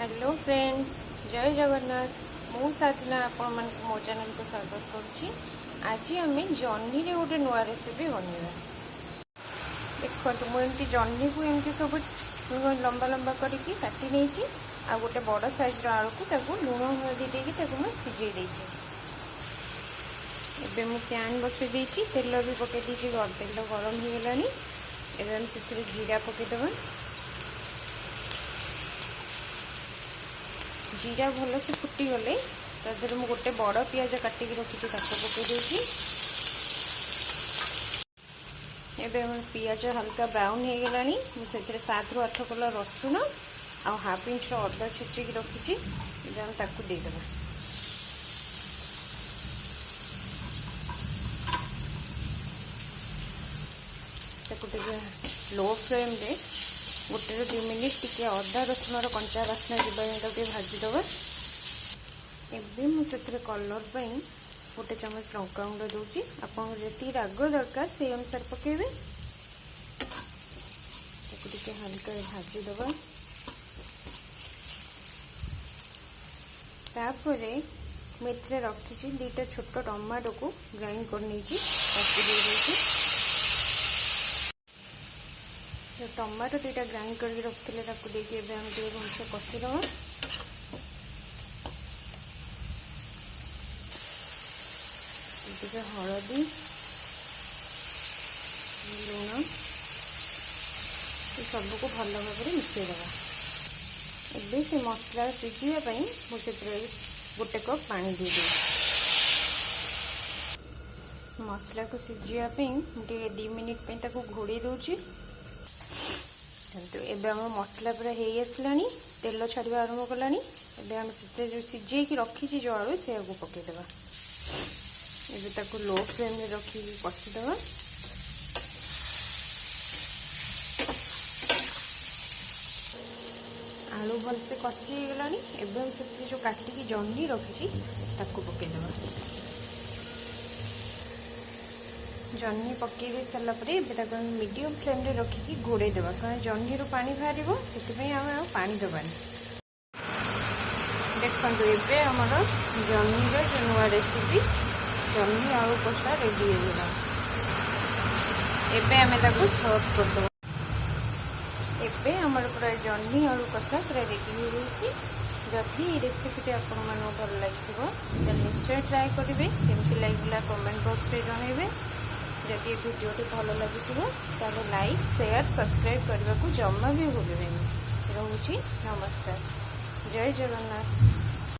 Hello friends, जय जगन्नाथ। मु साधना आपण मन मो चैनल को स्वागत करुच्ची। आज आम जह्नी गोटे नुआ रेसिपी बनवा। देखो मुझे जह्नी को एमती सब लंबा लंबा करके काटी नहीं आ गोटे बड़ साइज आलू को लुण हलदी देकी सिझे देती। एबे मु पैन बसई देती, तेल भी पकई तेल गरम हो गलानी। एबे से जीरा पकईदेवा। जीरा भल से फुटी गले तर मुझे गोटे बड़ पियाज काटिक रखी पकई एवं पियाज हल्का ब्राउन हो गलानी। मुझे 7 ରୁ 8 कला रसुण आ हाफ इंच अदा छेचिक रखी देदेवा। लो फ्लेम रे गोटे 2 मिनिट टी अदा रसुण कंचा बास्ना जाए भाजीदे। एवं मुझे कलर गोटे चमच लंका गुंड दूसरी। आपको जी राग दरकार से अनुसार पकेबे। हल्का भाजीदे। तापर मुझे रखी 2टा छोट टमाटो को ग्राइंड कर टमाटो 2टा ग्राइंड करके रखते भलसे कषिदे। हलदी लुण सबको भल भाव मिसईदे। एबे से मसला सिझापी मुझे गोटे कप पानी दे मसला को सिझापी 2 मिनिट घोड़े दूची। एबे आम मसला पूरा हो आसला, तेल छाड़ा आरंभ कलानी। एबे आम जो सिझे रखी जो आलू से पकईदे। एबे ताको लो फ्लेम रे रखी कषिदे। आलू भलसे कषि हो गलानी। एबे से जो काटिकी जह्नी रखी पकईदे। जह्नी पकई सारा पर मीडियम फ्लेम रे रखिकी घोड़े देवा, कारण जह्नी रू पानी बाहर से आम पानी दबानी। देखो ये आमर जह्नी जो नुआ रेसिपी जह्नी आलू कषा रेडी होगा। एबे आमे ताको सर्व करदो। एबे हमर पूरा जह्नी आलू कषा पूरा रेडी हो गई। जदि ये रेसिपी आपण मानक भल लगे तो निश्चय ट्राए करेंगे। केमती लगे कमेंट बॉक्स रे जनइबे। जदि वीडियोटी भल लगी तो लाइक शेयर सब्सक्राइब करने को जमा भी भूलें। रोची नमस्कार, जय जगन्नाथ।